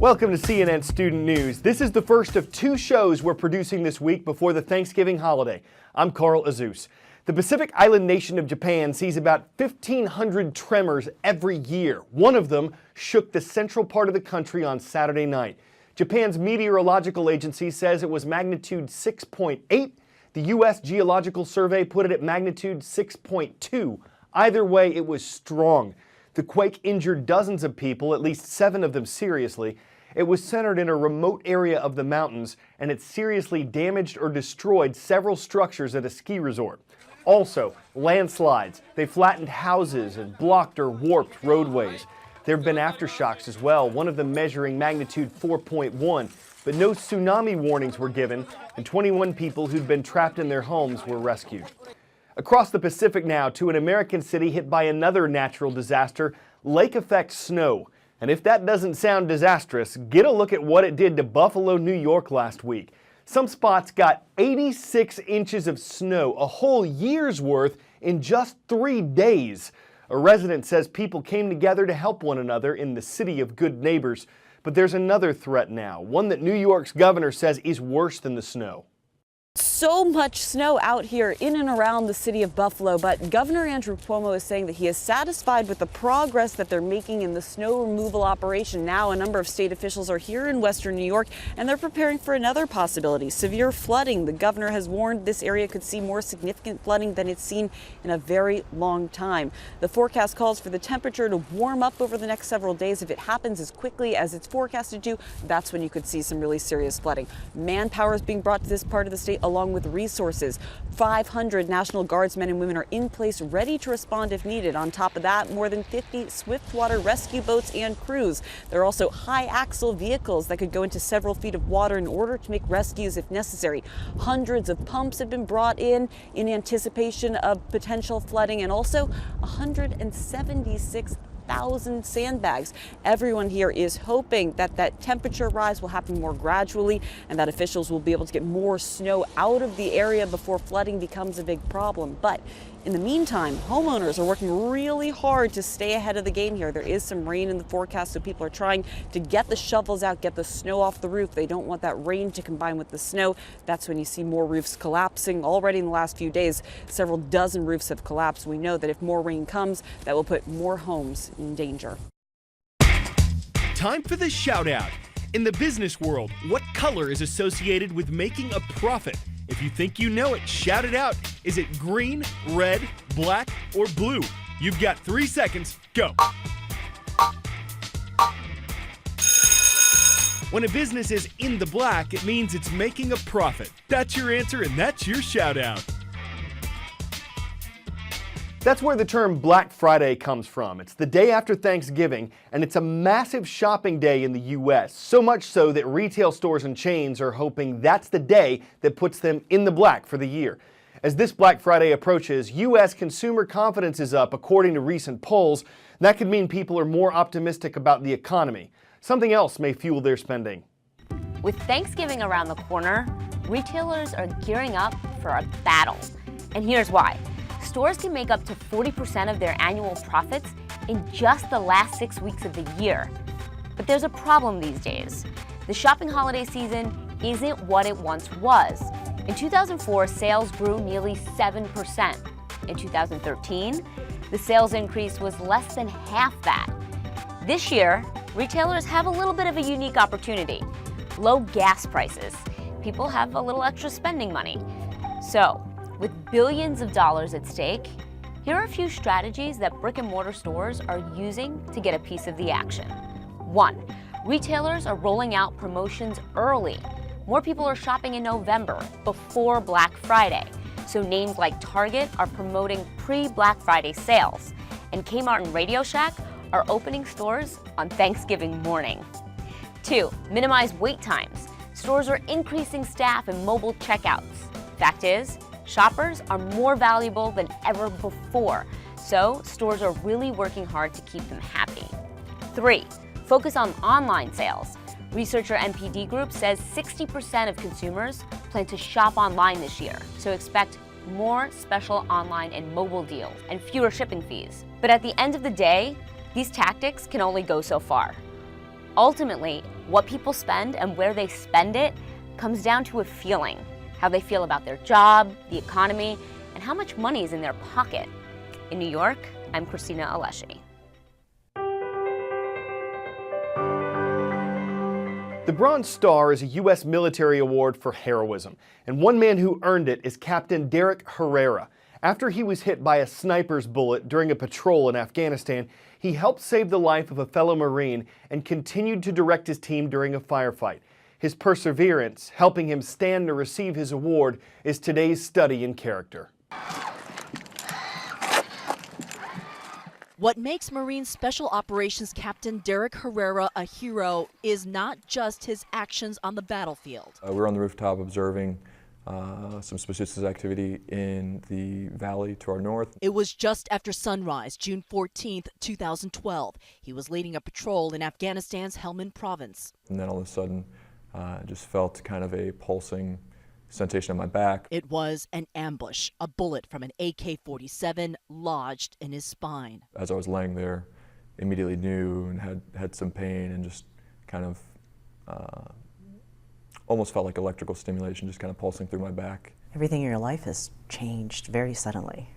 Welcome to CNN Student News. This is the first of two shows we're producing this week before the Thanksgiving holiday. I'm Carl Azus. The Pacific island nation of Japan sees about 1,500 tremors every year. One of them shook the central part of the country on Saturday night. Japan's meteorological agency says it was magnitude 6.8. The U.S. Geological Survey put it at magnitude 6.2. Either way, it was strong. The quake injured dozens of people, at least 7 of them seriously. It was centered in a remote area of the mountains, and it seriously damaged or destroyed several structures at a ski resort. Also, landslides. They flattened houses and blocked or warped roadways. There have been aftershocks as well, one of them measuring magnitude 4.1, but no tsunami warnings were given, and 21 people who'd been trapped in their homes were rescued. Across the Pacific now to an American city hit by another natural disaster, lake-effect snow. And if that doesn't sound disastrous, get a look at what it did to Buffalo, New York last week. Some spots got 86 inches of snow, a whole year's worth in just 3 days. A resident says people came together to help one another in the city of good neighbors. But there's another threat now, one that New York's governor says is worse than the snow. So much snow out here in and around the city of Buffalo, but Governor Andrew Cuomo is saying that he is satisfied with the progress that they're making in the snow removal operation. Now, a number of state officials are here in western New York, and they're preparing for another possibility, severe flooding. The governor has warned this area could see more significant flooding than it's seen in a very long time. The forecast calls for the temperature to warm up over the next several days. If it happens as quickly as it's forecasted to, that's when you could see some really serious flooding. Manpower is being brought to this part of the state along with resources. 500 National Guards men and women are in place ready to respond if needed. On top of that, more than 50 swiftwater rescue boats and crews. There are also high axle vehicles that could go into several feet of water in order to make rescues if necessary. Hundreds of pumps have been brought in anticipation of potential flooding, and also 176,000 sandbags. Everyone here is hoping that that temperature rise will happen more gradually and that officials will be able to get more snow out of the area before flooding becomes a big problem. But in the meantime, homeowners are working really hard to stay ahead of the game here. There is some rain in the forecast, so people are trying to get the shovels out, get the snow off the roof. They don't want that rain to combine with the snow. That's when you see more roofs collapsing. Already in the last few days, several dozen roofs have collapsed. We know that if more rain comes, that will put more homes in danger. Time for the shout out. In the business world, what color is associated with making a profit? If you think you know it, shout it out. Is it green, red, black, or blue? You've got 3 seconds. Go. When a business is in the black, it means it's making a profit. That's your answer, and that's your shout out. That's where the term Black Friday comes from. It's the day after Thanksgiving, and it's a massive shopping day in the U.S., so much so that retail stores and chains are hoping that's the day that puts them in the black for the year. As this Black Friday approaches, U.S. consumer confidence is up according to recent polls. That could mean people are more optimistic about the economy. Something else may fuel their spending. With Thanksgiving around the corner, retailers are gearing up for a battle. And here's why. Stores can make up to 40% of their annual profits in just the last 6 weeks of the year. But there's a problem these days. The shopping holiday season isn't what it once was. In 2004, sales grew nearly 7%. In 2013, the sales increase was less than half that. This year, retailers have a little bit of a unique opportunity. Low gas prices. People have a little extra spending money. So, with billions of dollars at stake, here are a few strategies that brick-and-mortar stores are using to get a piece of the action. 1. Retailers are rolling out promotions early. More people are shopping in November, before Black Friday. So names like Target are promoting pre-Black Friday sales, and Kmart and Radio Shack are opening stores on Thanksgiving morning. 2. Minimize wait times. Stores are increasing staff and mobile checkouts. Fact is, shoppers are more valuable than ever before, so stores are really working hard to keep them happy. 3. Focus on online sales. Researcher NPD Group says 60% of consumers plan to shop online this year, so expect more special online and mobile deals and fewer shipping fees. But at the end of the day, these tactics can only go so far. Ultimately, What people spend and where they spend it comes down to a feeling, how they feel about their job, the economy, and how much money is in their pocket. In New York, I'm Christina Alessi. The Bronze Star is a U.S. military award for heroism, and one man who earned it is Captain Derek Herrera. After he was hit by a sniper's bullet during a patrol in Afghanistan, he helped save the life of a fellow Marine and continued to direct his team during a firefight. His perseverance, helping him stand to receive his award, is today's study in character. What makes Marine Special Operations Captain Derek Herrera a hero is not just his actions on the battlefield. We were on the rooftop observing some suspicious activity in the valley to our north. It was just after sunrise, June 14th, 2012. He was leading a patrol in Afghanistan's Helmand province. And then all of a sudden, I just felt kind of a pulsing sensation on my back. It was an ambush. A bullet from an AK-47 lodged in his spine. As I was laying there, immediately knew and had some pain and just kind of almost felt like electrical stimulation just kind of pulsing through my back. Everything in your life has changed very suddenly.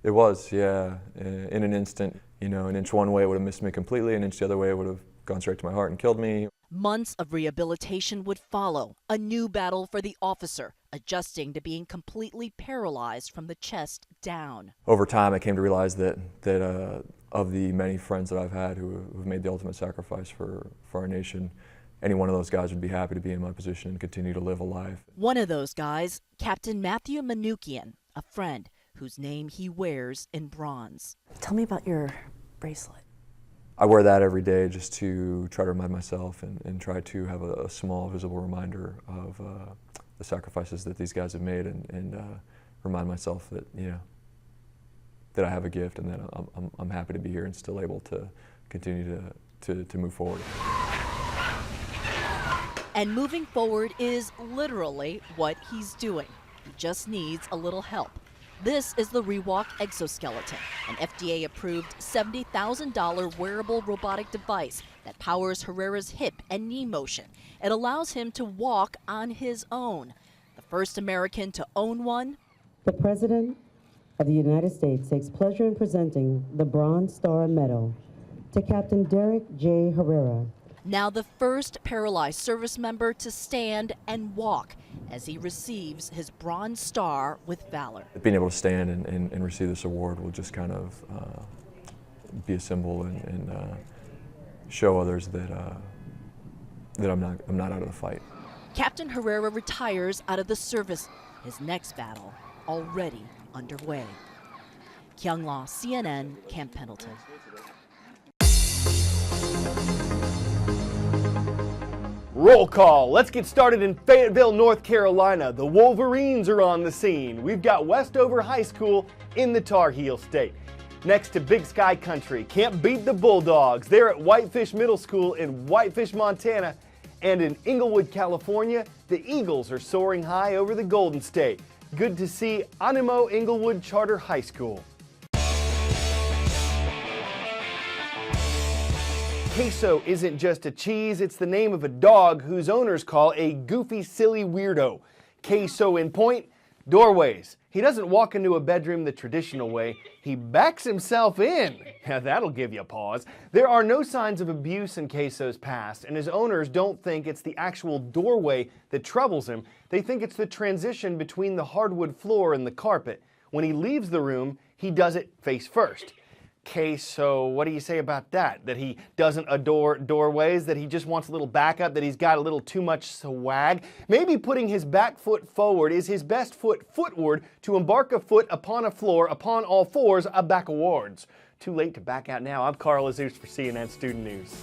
It was, yeah. In an instant, you know, an inch one way would have missed me completely, an inch the other way would have gone straight to my heart and killed me. Months of rehabilitation would follow, a new battle for the officer, adjusting to being completely paralyzed from the chest down. Over time, I came to realize that of the many friends that I've had who've made the ultimate sacrifice for our nation, any one of those guys would be happy to be in my position and continue to live a life. One of those guys, Captain Matthew Manukian, a friend whose name he wears in bronze. Tell me about your bracelet. I wear that every day just to try to remind myself and try to have a small visible reminder of the sacrifices that these guys have made and remind myself that, you know, that I have a gift and that I'm happy to be here and still able to continue to move forward. And moving forward is literally what he's doing. He just needs a little help. This is the ReWalk exoskeleton, an FDA-approved $70,000 wearable robotic device that powers Herrera's hip and knee motion. It allows him to walk on his own. The first American to own one. The President of the United States takes pleasure in presenting the Bronze Star Medal to Captain Derek J. Herrera. Now the first paralyzed service member to stand and walk as he receives his Bronze Star with valor. Being able to stand and receive this award will just kind of be a symbol and show others that I'm not out of the fight. Captain Herrera retires out of the service. His next battle already underway. Kyung La, CNN, Camp Pendleton. Roll call. Let's get started in Fayetteville, North Carolina. The Wolverines are on the scene. We've got Westover High School in the Tar Heel State. Next to Big Sky Country, can't beat the Bulldogs. They're at Whitefish Middle School in Whitefish, Montana. And in Inglewood, California, the Eagles are soaring high over the Golden State. Good to see Animo Inglewood Charter High School. Queso isn't just a cheese, it's the name of a dog whose owners call a goofy, silly weirdo. Queso in point, doorways. He doesn't walk into a bedroom the traditional way, he backs himself in. Now that'll give you pause. There are no signs of abuse in Queso's past, and his owners don't think it's the actual doorway that troubles him. They think it's the transition between the hardwood floor and the carpet. When he leaves the room, he does it face first. Queso, what do you say about that? That he doesn't adore doorways, that he just wants a little backup, that he's got a little too much swag? Maybe putting his back foot forward is his best foot footward to embark a foot upon a floor, upon all fours, a back awards. Too late to back out now. I'm Carl Azus for CNN Student News.